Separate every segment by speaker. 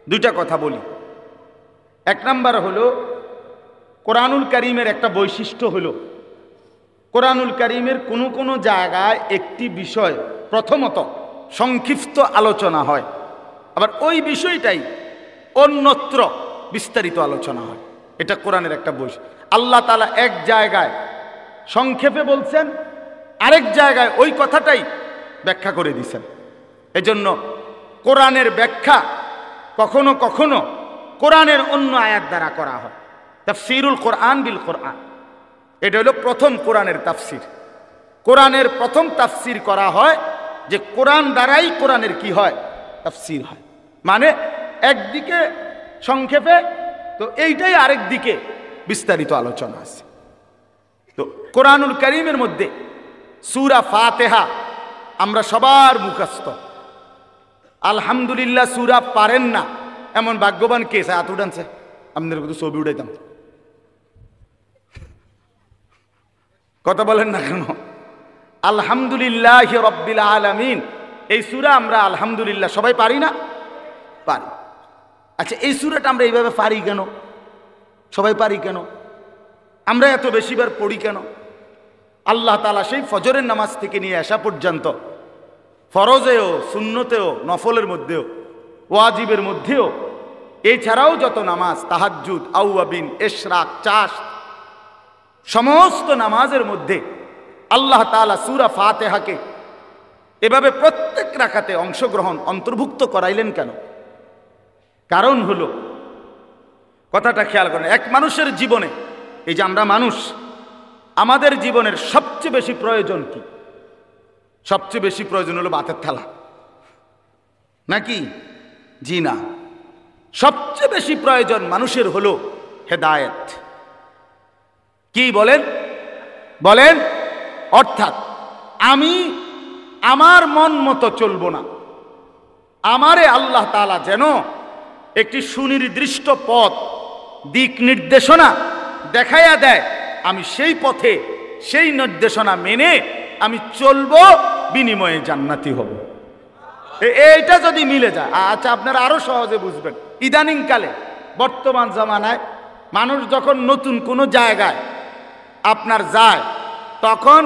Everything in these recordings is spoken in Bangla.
Speaker 1: দুইটা কথা বলি। এক নাম্বার হলো কোরআনুল কারীমের একটা বৈশিষ্ট্য হলো কোরআনুল কারীমের কোনো কোনো জায়গায় একটি বিষয় প্রথমত সংক্ষিপ্ত আলোচনা হয়, আবার ওই বিষয়টাই অন্যত্র বিস্তারিত আলোচনা হয়। এটা কোরআনের একটা বৈশিষ্ট্য। আল্লাহ তাআলা এক জায়গায় সংক্ষেপে বলছেন, আরেক জায়গায় ওই কথাটাই ব্যাখ্যা করে দিয়েছেন। এজন্য কোরআনের ব্যাখ্যা কখনো কখনো কোরআনের অন্য আয়াত দ্বারা করা হয়। তাফসীরুল কোরআন বিল কোরআন, এটা হলো প্রথম কোরআনের তাফসীর। কোরআনের প্রথম তাফসীর করা হয় যে কোরআন দ্বারাই কোরআনের কি হয়, তাফসীর হয়। মানে একদিকে সংক্ষেপে, তো এইটাই আরেক দিকে বিস্তারিত আলোচনা আছে। তো কোরআনুল কারীমের মধ্যে সূরা ফাতিহা আমরা সবার মুখস্থ। আলহামদুলিল্লাহ সূরা পারেন না এমন ভাগ্যবান কে? হাত উঠানছে, আপনাদের কিন্তু ছবি উঠাইতাম। কথা বলেন না কেন? আলহামদুলিল্লাহি রাব্বিল আলামিন, এই সূরা আমরা আলহামদুলিল্লাহ সবাই পারি না? পারি। আচ্ছা, এই সূরাটা আমরা এইভাবে পারি কেন? সবাই পারি কেন? আমরা এত বেশিবার পড়ি কেন? আল্লাহ তাআলা সেই ফজরের নামাজ থেকে নিয়ে আসা পর্যন্ত ফরজেও, সুন্নতেও, নফলের মধ্যেও, ওয়াজিবের মধ্যেও, এছাড়াও যত নামাজ, তাহাজ্জুদ, আউয়াবিন, ইশরাক, চাশ, সমস্ত নামাজের মধ্যে আল্লাহ তাআলা সূরা ফাতিহাকে এভাবে প্রত্যেক রাকাতে অংশগ্রহণ অন্তর্ভুক্ত করাইলেন কেন? কারণ হলো, কথাটা খেয়াল করেন, এক মানুষের জীবনে, এই যে আমরা মানুষ, আমাদের জীবনের সবচেয়ে বেশি প্রয়োজন কি? সবচেয়ে বেশি প্রয়োজন হলো ভাতের থালা, নাকি? জি না, সবচেয়ে বেশি প্রয়োজন মানুষের হলো হেদায়েত। কি বলেন? বলেন। অর্থাৎ আমি আমার মন মতো চলবো না, আমারে আল্লাহ তাআলা যেন একটি সুনির্দিষ্ট পথ, দিক নির্দেশনা দেখাইয়া দেয়, আমি সেই পথে, সেই নির্দেশনা মেনে আমি চলবো, বিনিময়ে জান্নাতি হব। এইটা যদি মিলে যায়, আচ্ছা আপনারা আরো সহজে বুঝবেন। ইদানিং কালে, বর্তমান জামানায় মানুষ যখন নতুন কোনো জায়গায় আপনার যায়, তখন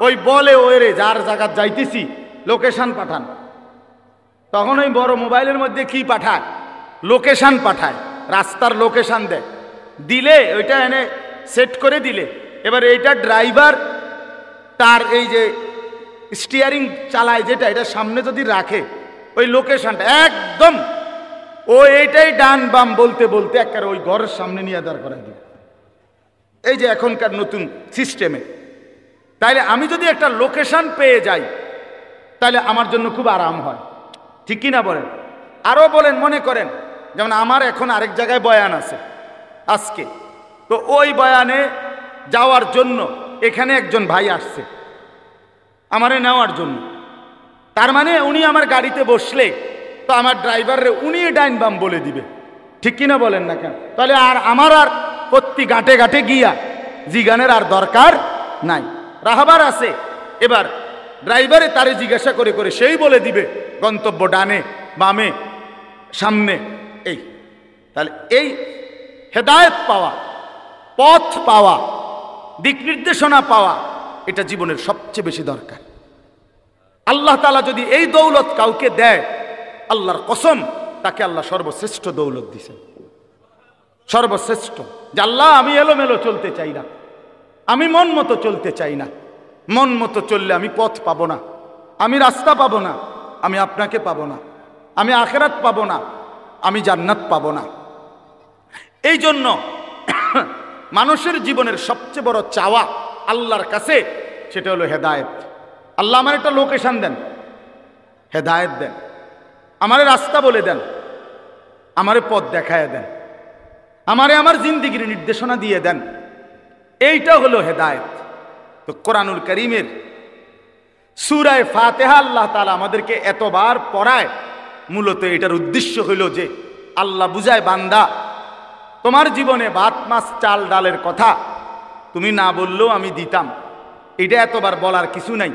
Speaker 1: ওই বলে, ওরে যার জায়গা যাইতেছি লোকেশন পাঠান। তখন ওই বড় মোবাইলের মধ্যে কি পাঠায়? লোকেশন পাঠায়, রাস্তার লোকেশন দেয়। দিলে ওইটা এনে সেট করে দিলে, এবার এইটা ড্রাইভার তার এই যে স্টিয়ারিং চালায় যেটা, এটা সামনে যদি রাখে, ওই লোকেশনটা একদম ও এইটাই ডান বাম বলতে বলতে একেবারে ওই ঘরের সামনে নিয়ে দাঁড় করাই দিবে। এই যে এখনকার নতুন সিস্টেমে। তাইলে আমি যদি একটা লোকেশন পেয়ে যাই, তাহলে আমার জন্য খুব আরাম হয়, ঠিক কি না বলেন? আরো বলেন, মনে করেন যেমন আমার এখন আরেক জায়গায় বয়ান আছে আজকে, তো ওই বয়ানে যাওয়ার জন্য এখানে একজন ভাই আসছে আমারে নেওয়ার জন্য। তার মানে উনি আমার গাড়িতে বসলে তো আমার ড্রাইভাররে উনি ডাইন বাম বলে দিবে, ঠিক কিনা বলেন না কেন? তাহলে আর আমার আর প্রতি ঘাটে ঘাটে গিয়া জিগানের আর দরকার নাই, রাহাবার আছে। এবার ড্রাইভারে তারে জিজ্ঞাসা করে করে সেই বলে দিবে গন্তব্য ডানে বামে সামনে। এই তাহলে এই হেদায়েত পাওয়া, পথ পাওয়া, দিক নির্দেশনা পাওয়া, এটা জীবনের সবচেয়ে বেশি দরকার। আল্লাহ তাআলা যদি এই দৌলত কাউকে দেয়, আল্লাহর কসম তাকে আল্লাহ সর্বশ্রেষ্ঠ দৌলত দিয়েছেন, সর্বশ্রেষ্ঠ। যে আল্লাহ আমি এলোমেলো চলতে চাই না, আমি মন মতো চলতে চাই না। মন মতো চললে আমি পথ পাবো না, আমি রাস্তা পাবো না, আমি আপনাকে পাবো না, আমি আখিরাত পাবো না, আমি জান্নাত পাবো না। এই জন্য মানুষের জীবনের সবচেয়ে বড় চাওয়া আল্লাহর কাছে, সেটা হলো হেদায়েত। আল্লাহ আমার একটা লোকেশন দেন, হেদায়েত দেন, আমারে রাস্তা বলে দেন, আমারে পথ দেখায় দেন, আমারে আমার জিন্দেগির নির্দেশনা দিয়ে দেন। এইটা হলো হেদায়েত। তো কোরআনুল কারীমের সূরা ফাতিহা আল্লাহ তাআলা আমাদেরকে এতবার পড়ায়, মূলত এটার উদ্দেশ্য হইল যে আল্লাহ বুঝায়, বান্দা তোমার জীবনে ভাত মাছ চাল ডালের কথা তুমি না বললেও আমি দিতাম, এটা এতবার বলার কিছু নাই।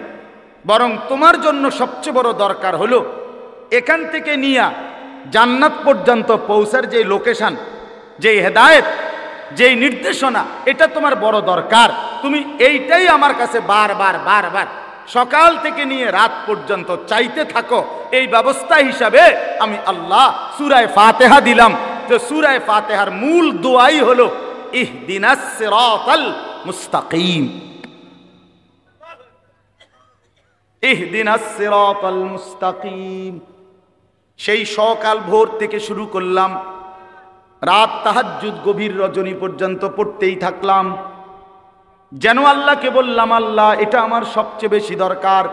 Speaker 1: বরং তোমার জন্য সবচেয়ে বড় দরকার হলো এখান থেকে নিয়া জান্নাত পর্যন্ত পৌঁছার যে লোকেশন, যেই হেদায়েত, যেই নির্দেশনা, এটা তোমার বড় দরকার। তুমি এইটাই আমার কাছে বারবার বারবার সকাল থেকে নিয়ে রাত পর্যন্ত চাইতে থাকো। এই ব্যবস্থা হিসাবে আমি আল্লাহ সূরা ফাতিহা দিলাম। তো সূরা ফাতিহার মূল দোয়াই হলো ইহদিনাস সিরাতাল মুস্তাকিম, ইহদিনাস সিরাতাল মুস্তাকিম। সেই সকাল ভোর থেকে শুরু করলাম, রাত তাহাজ্জুদ গভীর রজনী পর্যন্ত পড়তেই থাকলাম। যেন আল্লাহকে বললাম, আল্লাহ এটা আমার সবচেয়ে বেশি দরকার,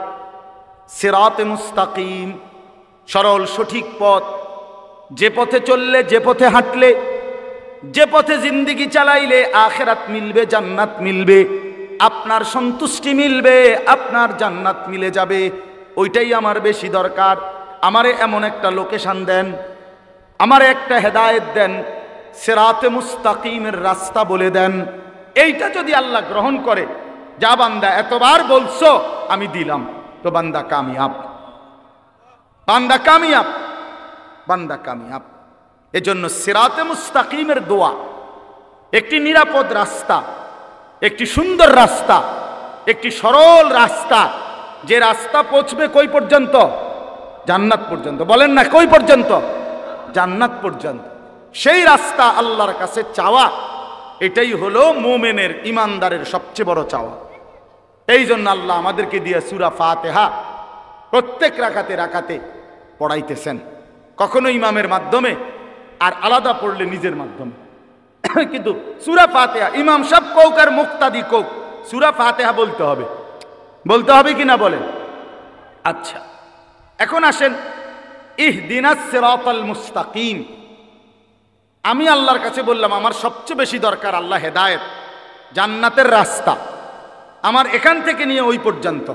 Speaker 1: সিরাতে মুস্তাকিম, সরল সঠিক পথ, যে পথে চললে, যে পথে হাঁটলে, যে পথে জিন্দেগি চালাইলে আখিরাত মিলবে, জান্নাত মিলবে, আপনার সন্তুষ্টি মিলবে, আপনার জান্নাত মিলে যাবে, ওইটাই আমার বেশি দরকার। আমারে এমন একটা লোকেশন দেন, আমারে একটা হেদায়েত দেন, সিরাতে মুস্তাকিমের রাস্তা বলে দেন। এইটা যদি আল্লাহ গ্রহণ করে, যা বান্দা এতবার বলছো আমি দিলাম, তো বান্দা কামিয়াব, বান্দা কামিয়াব, বান্দা কামিয়াব। এজন্য সিরাতে মুস্তাকিমের দোয়া একটি নিরাপদ রাস্তা, একটি সুন্দর রাস্তা, একটি সরল রাস্তা, যে রাস্তা পৌঁছবে কই পর্যন্ত? জান্নাত পর্যন্ত। বলেন না কই পর্যন্ত? জান্নাত পর্যন্ত। সেই রাস্তা আল্লাহর কাছে চাওয়া, এটাই হলো মুমিনের, ইমানদারের সবচেয়ে বড় চাওয়া। এই জন্য আল্লাহ আমাদেরকে দিয়ে সূরা ফাতিহা প্রত্যেক রাকাতে রাকাতে পড়াইতেছেন, কখনো ইমামের মাধ্যমে, আর আলাদা পড়লে নিজের মাধ্যমে। কিন্তু সূরা ফাতিহা ইমাম সাহেব কোক আর মুক্তাদি কোক, সূরা ফাতিহা বলতে হবে। বলতে হবে কিনা বলেন? আচ্ছা, এখন আসেন ইহদিনাস সিরাতাল মুস্তাকিম। আমি আল্লাহর কাছে বললাম আমার সবচেয়ে বেশি দরকার আল্লাহ হেদায়েত, জান্নাতের রাস্তা, আমার এখান থেকে নিয়ে ওই পর্যন্ত।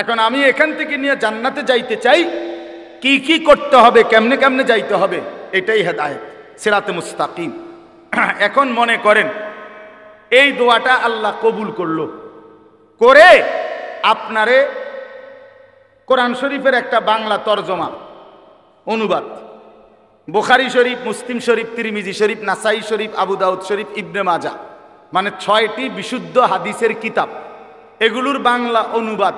Speaker 1: এখন আমি এখান থেকে নিয়ে জান্নাতে যাইতে চাই, কি কি করতে হবে, কেমনে কেমনে যাইতে হবে, এটাই হেদায়েত, সিরাতে মুস্তাকিম। এখন মনে করেন এই দোয়াটা আল্লাহ কবুল করলো, করে আপনারে কোরআন শরীফের একটা বাংলা তরজমা, অনুবাদ, বুখারী শরীফ, মুসলিম শরীফ, তিরমিজি শরীফ, নাসাই শরীফ, আবু দাউদ শরীফ, ইবনে মাজাহ, মানে 6টি বিশুদ্ধ হাদিসের কিতাব, এগুলোর বাংলা অনুবাদ,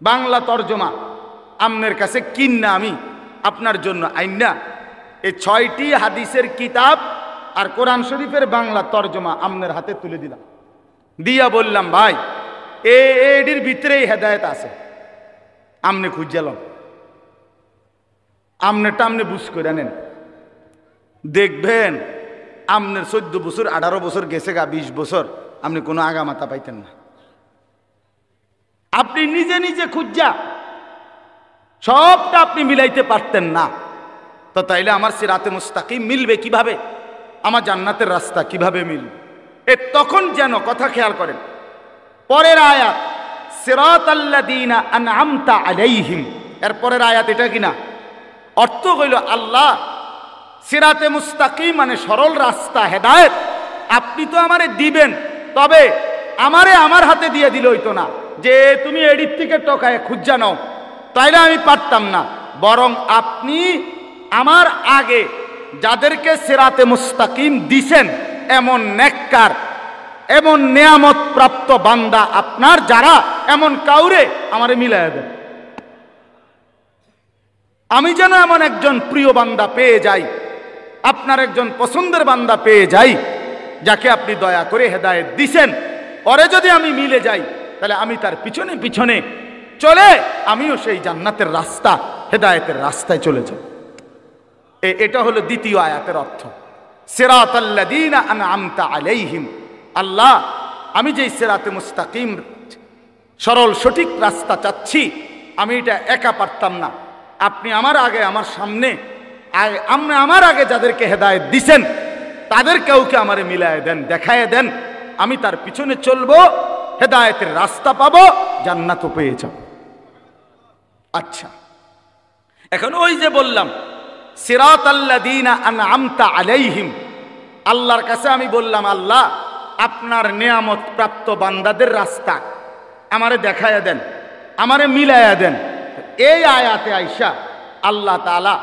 Speaker 1: বাংলা তরজমা আপনার কাছে কিন্না আমি আপনার জন্য আইনা এই 6টি হাদিসের কিতাব আর কোরআন শরীফের বাংলা তরজমা আপনার হাতে তুলে দিলাম। দিয়া বললাম, ভাই এটির ভিতরেই হেদায়েত আছে, আমনে খুঁজালাম, আমনেটা আমনে বুঝ করে নেন, দেখবেন আমনের 14 বছর 18 বছর গেছে গা, 20 বছর আপনি কোনো আগামাতা পাইতেন না। আপনি নিজে নিজে খুঁজা সবটা আপনি মিলাইতে পারতেন না। তো তাইলে আমার সিরাতে মুস্তাকিম মিলবে কিভাবে? আমার জান্নাতের রাস্তা কিভাবে মিলবে? তখন যেন, কথা খেয়াল করেন, পরের আয়াত সিরাতাল্লাযীনা আনআমতা আলাইহিম, এর পরের আয়াত এটা কিনা? অর্থ হইল আল্লাহ সিরাতে মুস্তাকিম মানে সরল রাস্তা, হেদায়েত আপনি তো আমারে দিবেন, তবে আমারে আমার হাতে দিয়ে দিলে হইতো না যে তুমি এডিট থেকে টকায় খুঁজা নাও, তাইলে আমি পারতাম না। বরং আপনি আমার আগে যাদেরকে সিরাতে মুস্তাকিম দিছেন, এমন নেককার, এমন নেয়ামত প্রাপ্ত বান্দা আপনার যারা, এমন কাউরে আমারে মিলাইয়া দেন। আমি যেন এমন একজন প্রিয় বান্দা পেয়ে যাই, আপনার একজন পছন্দের বান্দা পেয়ে যাই, যাকে আপনি দয়া করে হেদায়েত দিছেন, পরে যদি আমি মিলে যাই, তাহলে আমি তার পিছনে পিছনে চলে আমিও সেই জান্নাতের রাস্তা, হেদায়েতের রাস্তায় চলে যাব। এটা হলো দ্বিতীয় আয়াতের অর্থ, সিরাতাল্লাযীনা আনআমতা আলাইহিম। আল্লাহ, আমি যেই সিরাতে মুস্তাকিম সরল সঠিক রাস্তা চাচ্ছি, আমি এটা একা পারতাম না, আপনি আমার আগে, আমার সামনে, আপনি আমার আগে যাদেরকে হেদায়েত দিছেন তাদের কাউকে আমারে মিলায় দেন, দেখায় দেন, আমি তার পিছনে চলবো, হেদায়েতের রাস্তা পাবো, জান্নাতও পেয়ে যাব। আচ্ছা, এখন ওই যে বললাম সিরাতাল্লাযীনা আনআমতা আলাইহিম, আল্লাহর কাছে আমি বললাম, আল্লাহ আপনার নেয়ামত প্রাপ্ত বান্দাদের রাস্তা আমারে দেখায়া দেন, আমারে মিলায়া দেন। এই আয়াতে আইসা আল্লাহ তাআলা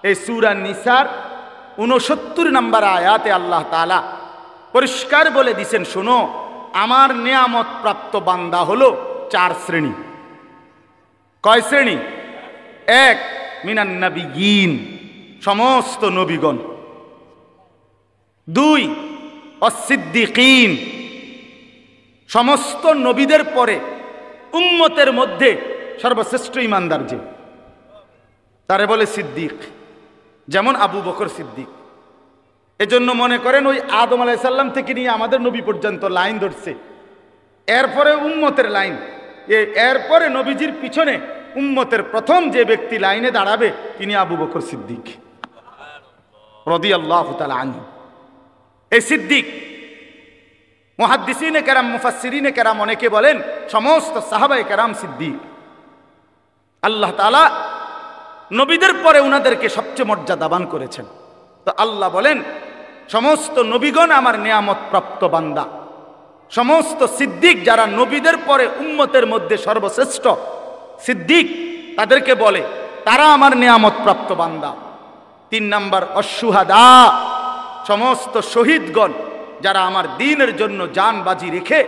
Speaker 1: এই সূরা নিসার 69 নম্বর আয়াতে আল্লাহ তাআলা পরিষ্কার বলে দিয়েছেন, শোনো আমার নিয়ামত প্রাপ্ত বান্দা হলো 4 শ্রেণী। কয় শ্রেণী? 1 মিনান নবিয়্যিন, সমস্ত নবীগণ। 2 অস-সিদ্দিকিন, সমস্ত নবীদের পরে উম্মতের মধ্যে সর্বশ্রেষ্ঠ ঈমানদার যে, তারে বলে সিদ্দিক, যেমন আবু বকর সিদ্দিক। এজন্য মনে করেন ওই আদম আলাইহিস সালাম থেকে নিয়ে আমাদের নবী পর্যন্ত লাইন ধরছে, এরপরে উম্মতের লাইন, এরপরে নবীজির পিছনে উম্মতের প্রথম যে ব্যক্তি লাইনে দাঁড়াবে তিনি আবু বকর সিদ্দিক রাদিয়াল্লাহু তাআলা আনহু। এই সিদ্দিক মুহাদ্দিসিনে কেরাম, মুফাসসিরিনে কেরাম অনেকে বলেন সমস্ত সাহাবায়ে কেরাম সিদ্দিক। আল্লাহ তাআলা নবীদের পরে উনাদেরকে সবচেয়ে মর্যাদাবান করেছেন। তো আল্লাহ বলেন সমস্ত নবীগণ আমার নিয়ামত প্রাপ্ত বান্দা, সমস্ত সিদ্দিক যারা নবীদের পরে উম্মতের মধ্যে সর্বশ্রেষ্ঠ সিদ্দিক তাদেরকে বলে তারা আমার নিয়ামত প্রাপ্ত বান্দা। 3 নাম্বার অশুহাদা, সমস্ত শহীদগণ যারা আমার দ্বীনের জন্য জান বাজি রেখে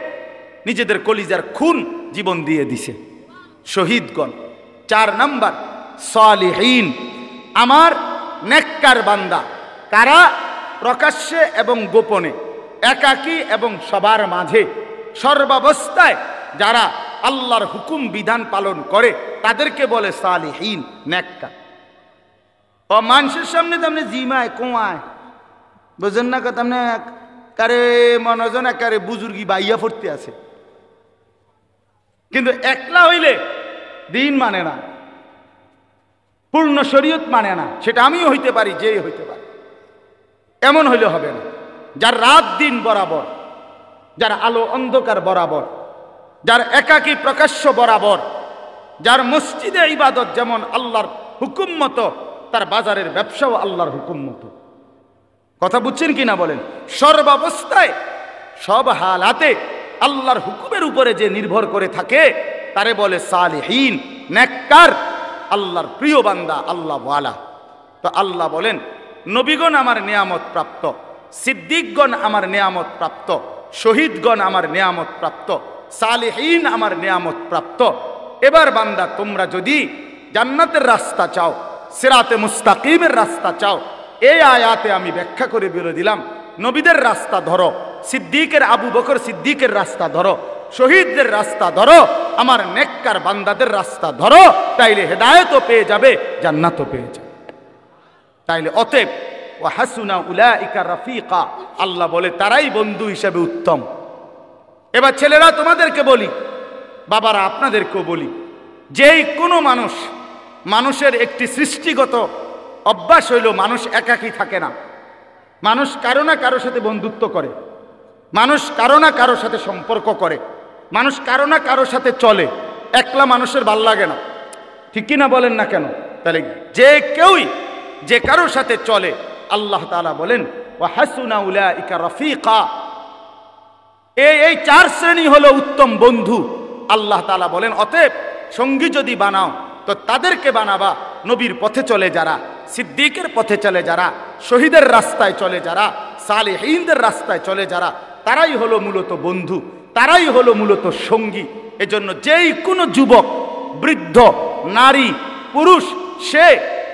Speaker 1: নিজেদের কলিজার খুন জীবন দিয়ে দিছে, শহীদগণ। 4 নাম্বার সালিহিন, আমার নেককার বান্দা। কারা? প্রকাশ্যে এবং গোপনে, একাকী এবং সবার মাঝে, সর্বাবস্থায় যারা আল্লাহর হুকুম বিধান পালন করে তাদেরকে বলে সালিহিন, নেককার। ও মানুষের সামনে তেমনি জিমায় কোয়ায়, বুঝেন না কথা, তেমনি কারে মনোজন কারে বুজুর্গি বাইয়া ফুটতে আছে, কিন্তু একলা হইলে দিন মানে না, পূর্ণ শরীয়ত মানে না। সেটা আমিও হইতে পারি, যেই হইতে পারি, এমন হইলে হবে না। যার রাত দিন বরাবর, যার আলো অন্ধকার বরাবর, যার একাকী প্রকাশ্য বরাবর, যার মসজিদে ইবাদত যেমন আল্লাহর হুকুম মতো, তার বাজারের ব্যবসাও আল্লাহর হুকুম মতো। কথা বুঝছেন কিনা বলেন? সর্বাবস্থায় সব হালাতে আল্লাহর হুকুমের উপরে যে নির্ভর করে থাকে তারে বলে সালিহিন, নেককার, আল্লাহর প্রিয় বান্দা, আল্লাহ ওয়ালা। তো আল্লাহ বলেন নবীগণ আমার নিয়ামত প্রাপ্ত, সিদ্দিকগণ আমার নিয়ামত প্রাপ্ত, শহীদগণ আমার নিয়ামত প্রাপ্ত, সালিহিন আমার নিয়ামত প্রাপ্ত। এবার বান্দা তোমরা যদি জান্নাতের রাস্তা চাও, সিরাতে মুস্তাকিমের রাস্তা চাও, এই আয়াতে আমি ব্যাখ্যা করে বলে দিলাম নবীদের রাস্তা ধরো, সিদ্দিকের আবু বকর সিদ্দিকের রাস্তা ধরো, শহীদদের রাস্তা ধরো, আমার নেককার বান্দাদের রাস্তা ধরো, তাইলে হেদায়েতও পেয়ে যাবে, জান্নাতও পেয়ে যাবে। তাইলে অতএব ওয়া হাসুনা উলাইকা রাফিকা, আল্লাহ বলে তারাই বন্ধু হিসেবে উত্তম। এবার ছেলেরা তোমাদেরকে বলি, বাবারা আপনাদেরকেও বলি, যেই কোনো মানুষ, মানুষের একটি সৃষ্টিগত অভ্যাস হইল মানুষ একাকী থাকে না, মানুষ কারো না কারো সাথে বন্ধুত্ব করে, মানুষ কারো না কারো সাথে সম্পর্ক করে, মানুষ কারো না কারো সাথে চলে। একলা মানুষের ভাল লাগে না, ঠিক কিনা বলেন না কেন? তাহলে যে কেউই যে কারোর সাথে চলে, আল্লাহ তাআলা বলেন ওয়া হাসুনা উলাইকা রাফিকা, এই 4 শ্রেণী হলো উত্তম বন্ধু। আল্লাহ তাআলা বলেন অতএব সঙ্গী যদি বানাও তো তাদেরকে বানাবা নবীর পথে চলে যারা, সিদ্দিকের পথে চলে যারা, শহীদের রাস্তায় চলে যারা, সালেহীনদের রাস্তায় চলে যারা, তারাই হলো মূলত বন্ধু, তারাই হলো মূলত সঙ্গী। এজন্য যেই কোনো যুবক, বৃদ্ধ, নারী, পুরুষ, সে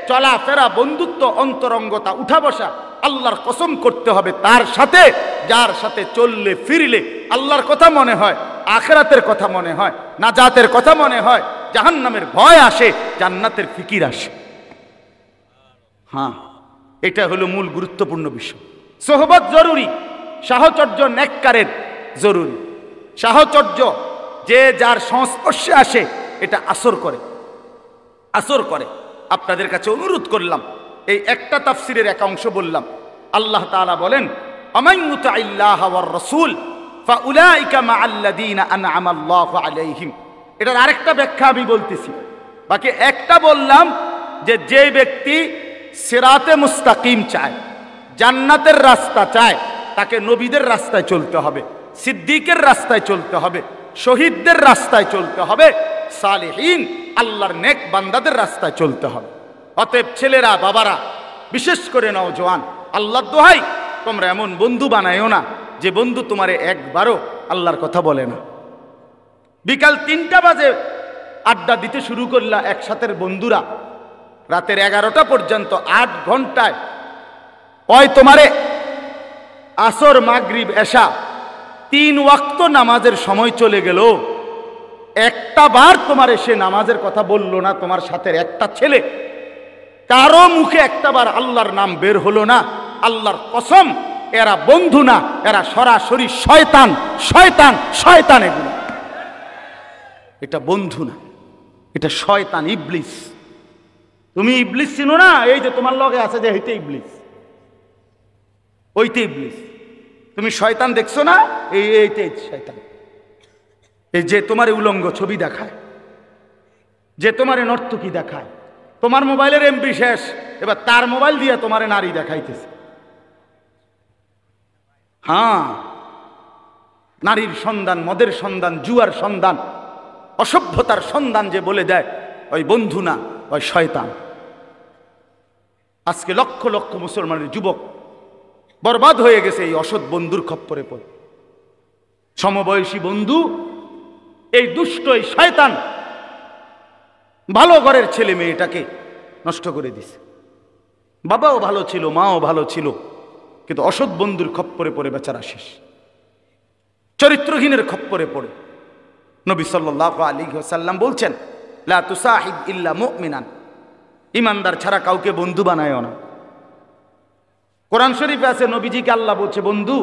Speaker 1: চলাফেরা, বন্ধুত্ব, অন্তরঙ্গতা, উঠা বসা আল্লাহর কসম করতে হবে তার সাথে, যার সাথে চললে ফিরলে আল্লাহর কথা মনে হয়, আখিরাতের কথা মনে হয়, নাজাতের কথা মনে হয়, জাহান্নামের ভয় আসে, জান্নাতের ফিকির আসে। হ্যাঁ, এটা হলো মূল গুরুত্বপূর্ণ বিষয়। সোহবত জরুরি, সাহচর্য নেককারের জরুরি। সাহচর্য যে যার সংস্পর্শে আসে এটা আসর করে, আসর করে। আপনাদের কাছে অনুরোধ করলাম, এই একটা তাফসিরের এক অংশ বললাম। আল্লাহ তাআলা বলেন আমান ইউতিল্লাহ ওয়ার রাসূল ফাউলাইকা মাআল্লাযীনা আনআমা আল্লাহু আলাইহিম। এটার আরেকটা ব্যাখ্যা আমি বলতেছি, বাকি একটা বললাম যে যে ব্যক্তি সিরাতে মুস্তাকিম চায়, জান্নাতের রাস্তা চায়, তাকে নবীদের রাস্তায় চলতে হবে, সিদ্দিকের রাস্তায় চলতে হবে, শহীদদের রাস্তায় চলতে হবে, সালেহীন আল্লাহর নেক বান্দাদের রাস্তায় চলতে হবে। অতএব ছেলেরা, বাবারা, বিশেষ করে নওজোয়ান, আল্লাহর দোহাই তোমরা এমন বন্ধু বানায়ও না যে বন্ধু তোমারে একবারও আল্লাহর কথা বলে না। বিকাল 3টা বাজে আড্ডা দিতে শুরু করলা একসাথের বন্ধুরা, রাতের 11টা পর্যন্ত 8 ঘন্টায় ওই তোমারে আসর, মাগরিব, এশা 3 ওয়াক্ত নামাজের সময় চলে গেল, একটা বার তোমার এসে নামাজের কথা বললো না। তোমার সাথে একটা ছেলে, কারো মুখে একটাবার আল্লাহর নাম বের হলো না। আল্লাহর কসম, এরা বন্ধু না, এরা সরাসরি শয়তান, শয়তান, শয়তান। এগুলো এটা বন্ধু না, এটা শয়তান, ইবলিস। তুমি ইবলিস চিনো না? এই যে তোমার লগে আছে যে হইতে ইবলিস, ওইতে ইবলিস। তুমি শয়তান দেখছো না? এইতে শয়তান। এই যে তোমার উলঙ্গ ছবি দেখায়, যে তোমার নর্তকী দেখায়, তোমার মোবাইলের এমবি শেষ, এবার তার মোবাইল দিয়ে তোমার নারী দেখাইতেছে। হ্যাঁ, নারীর সন্ধান, মদের সন্ধান, জুয়ার সন্ধান, অসভ্যতার সন্ধান যে বলে দেয়, ওই বন্ধু না, ওই শয়তান। আজকে লক্ষ লক্ষ মুসলমানের যুবক বরবাদ হয়ে গেছে এই অসৎ বন্ধুর খপ্পরে পড়ে। সমবয়সী বন্ধু, এই দুষ্ট, এই শয়তান ভালো ঘরের ছেলে মেয়েটাকে নষ্ট করে দিছে। বাবাও ভালো ছিল, মাও ভালো ছিল, কিন্তু অসৎ বন্ধুর খপ্পরে পড়ে বেচারা শেষ, চরিত্রহীনের খপ্পরে পড়ে। নবী সাল্লাল্লাহু আলাইহি ওয়াসাল্লাম বলছেন, লা তুসাহিব ইল্লা মুমিনান, ইমানদার ছাড়া কাউকে বন্ধু বানায়ও না। কোরআন শরীফে আছে, নবীজিকে আল্লাহ বলছে, বন্ধু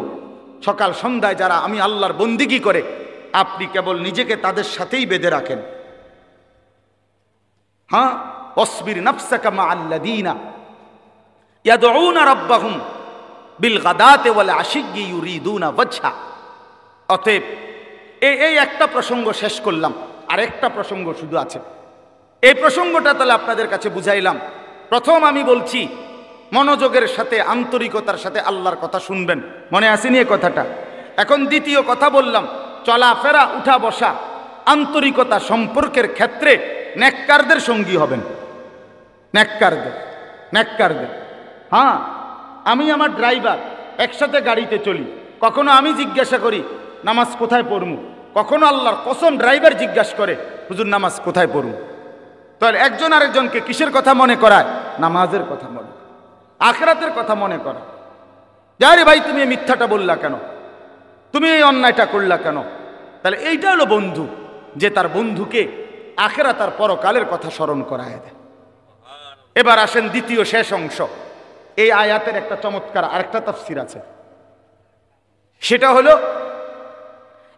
Speaker 1: সকাল সন্ধ্যায় যারা আমি আল্লাহর বন্দিগি করে, আপনি কেবল নিজেকে তাদের সাথেই বেঁধে রাখেন। হ্যাঁ, ওয়াসবির নাফসাকা মাআল্লাযীনা ইয়াদউনা রাব্বাহুম বিল গাদাতি ওয়াল আশিয়্যি ইউরিদুনা ওয়াজহা। অতএব এই একটা প্রসঙ্গ শেষ করলাম, আরেকটা প্রসঙ্গ শুধু আছে। এই প্রসঙ্গটা তাহলে আপনাদের কাছে বুঝাইলাম। প্রথম আমি বলছি, মনোযোগের সাথে, আন্তরিকতার সাথে আল্লাহর কথা শুনবেন। মনে আসেনি এই কথাটা? এখন দ্বিতীয় কথা বললাম, চলাফেরা, উঠা বসা, আন্তরিকতা সম্পর্কের ক্ষেত্রে নেককারদের সঙ্গী হবেন। নেককারদের। হ্যাঁ, আমি আমার ড্রাইভার, একসাথে গাড়িতে চলি, কখনো আমি জিজ্ঞাসা করি নামাজ কোথায় পড়মু, কখনো আল্লাহর কসম ড্রাইভার জিজ্ঞাসা করে হুজুর নামাজ কোথায় পড়মু। তাহলে একজন আরেকজনকে কিসের কথা মনে করায়? নামাজের কথা মনে, আখিরাতের কথা মনে করা। যারে ভাই তুমি এই মিথ্যাটা বললা কেন, তুমি এই অন্যায়টা করলা কেন? তাহলে এইটা হলো বন্ধু, যে তার বন্ধুকে আখিরাত আর পরকালের কথা স্মরণ করায় দেয়। এবার আসেন দ্বিতীয় শেষ অংশ। এই আয়াতের একটা চমৎকার আরেকটা তাফসীর আছে, সেটা হলো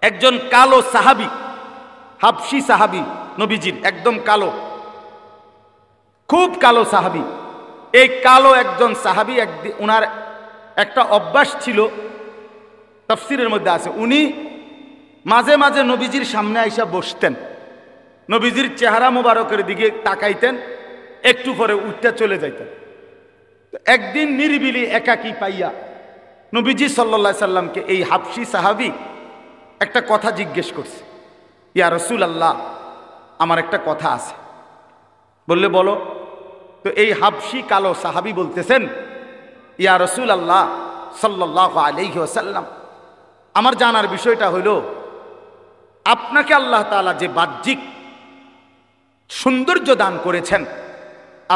Speaker 1: একজন কালো সাহাবী, হাবশী সাহাবী, নবীজির একদম কালো, খুব কালো সাহাবী। এই কালো একজন সাহাবী, একদিন উনার একটা অভ্যাস ছিল, তাফসীরের মধ্যে আছে, উনি মাঝে মাঝে নবীজির সামনে আইসা বসতেন, নবীজির চেহারা মোবারকের দিকে তাকাইতেন, একটু পরে উঠতে চলে যাইতেন। একদিন নিরিবিলি একাকী পাইয়া নবীজি সাল্লাল্লাহু আলাইহি সাল্লামকে এই হাবশী সাহাবী একটা কথা জিজ্ঞেস করছে, ইয়া রাসূলুল্লাহ, আমার একটা কথা আছে। বললে বলো। তো এই হাবশী কালো সাহাবী বলতেছেন, ইয়া রাসূলুল্লাহ সাল্লাল্লাহু আলাইহি ওয়াসাল্লাম, আমার জানার বিষয়টা হলো, আপনাকে আল্লাহ তাআলা যে বাহ্যিক সৌন্দর্য দান করেছেন,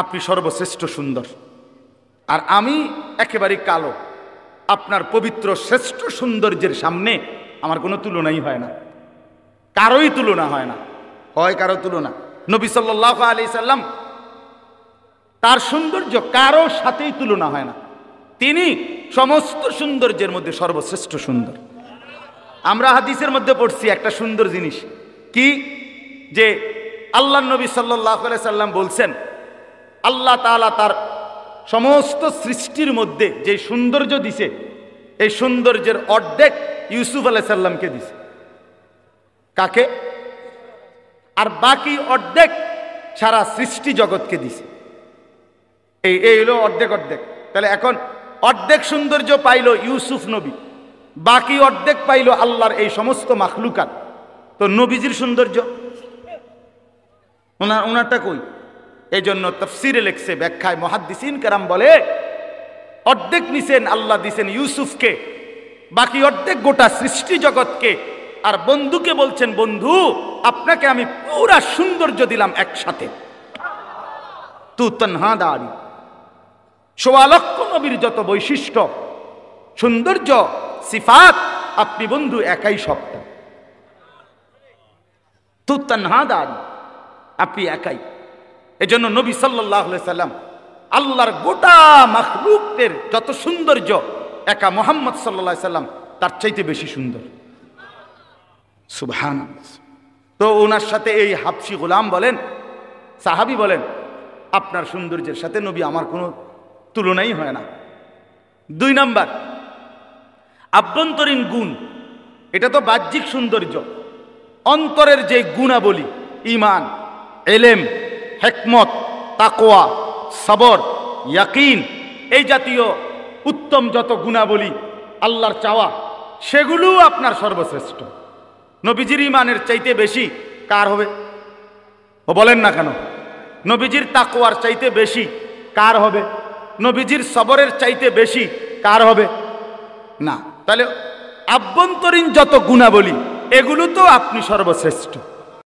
Speaker 1: আপনি সর্বশ্রেষ্ঠ সুন্দর, আর আমি একেবারে কালো। আপনার পবিত্র শ্রেষ্ঠ সৌন্দর্যের সামনে আমার কোনো তুলনাই হয় না, কারোই তুলনা হয় না, হয় কারো তুলনা। নবী সাল্লাল্লাহু আলাইহি সাল্লাম, তার সৌন্দর্য কারোর সাথেই তুলনা হয় না। তিনি সমস্ত সৌন্দর্যের মধ্যে সর্বশ্রেষ্ঠ সুন্দর। আমরা হাদিসের মধ্যে পড়ছি একটা সুন্দর জিনিস কি, যে আল্লাহ নবী সাল্লাল্লাহু আলাইহি সাল্লাম বলছেন, আল্লাহ তাআলা তার সমস্ত সৃষ্টির মধ্যে যে সৌন্দর্য দিছে, এই সৌন্দর্যের অর্ধেক ইউসুফ আলাইহিস সালামকে দিছে। কাকে? আর বাকি অর্ধেক সারা সৃষ্টি জগৎকে দিছে। এই হলো অর্ধেক অর্ধেক। তাহলে এখন অর্ধেক সৌন্দর্য পাইল ইউসুফ নবী, বাকি অর্ধেক পাইল আল্লাহর এই সমস্ত মাখলুকাত। তো নবীজির সৌন্দর্য ওনারটা কই? এই জন্য তাফসিরে লেখছে, ব্যাখ্যায় মুহাদ্দিসিন কেরাম বলে অর্ধেক নিছেন আল্লাহ দিছেন ইউসুফকে, বাকি অর্ধেক গোটা সৃষ্টি জগৎকে, আর বন্ধুকে বলছেন বন্ধু আপনাকে আমি পুরা সৌন্দর্য দিলাম একসাথে। তু তনহা দাঁড়ি, ১৬ লক্ষ নবীর যত বৈশিষ্ট্য সৌন্দর্য সিফাত আপনি বন্ধু একাই সবটা। তু তনহা দাঁড়ি, আপনি একাই। এজন্য নবী সাল্লাল্লাহু আলাইহি সাল্লাম আল্লাহর গোটা মাখলুকের যত সৌন্দর্য একা মুহাম্মদ সাল্লাল্লাহু আলাইহি সাল্লাম তার চাইতে বেশি সুন্দর। সুবহানাল্লাহ। তো ওনার সাথে এই হাবশি গোলাম বলেন, সাহাবী বলেন, আপনার সৌন্দর্যের সাথে নবী আমার কোনো তুলনাই হয় না। ২ নাম্বার আভ্যন্তরীণ গুণ, এটা তো বাহ্যিক সৌন্দর্য। অন্তরের যে গুণাবলী, ঈমান, ইলম, হিকমত, তাকওয়া, সবর, ইয়াকিন, এই জাতীয় উত্তম যত গুণাবলী আল্লাহর চাওয়া, সেগুলো আপনার সর্বশ্রেষ্ঠ। নবীজির ঈমানের চাইতে বেশি কার হবে? ও বলেন না কেন? নবীজির তাকওয়ার চাইতে বেশি কার হবে? নবীজির সবরের চাইতে বেশি কার হবে? না। তাহলে আভ্যন্তরীণ যত গুণাবলী এগুলো তো আপনি সর্বশ্রেষ্ঠ।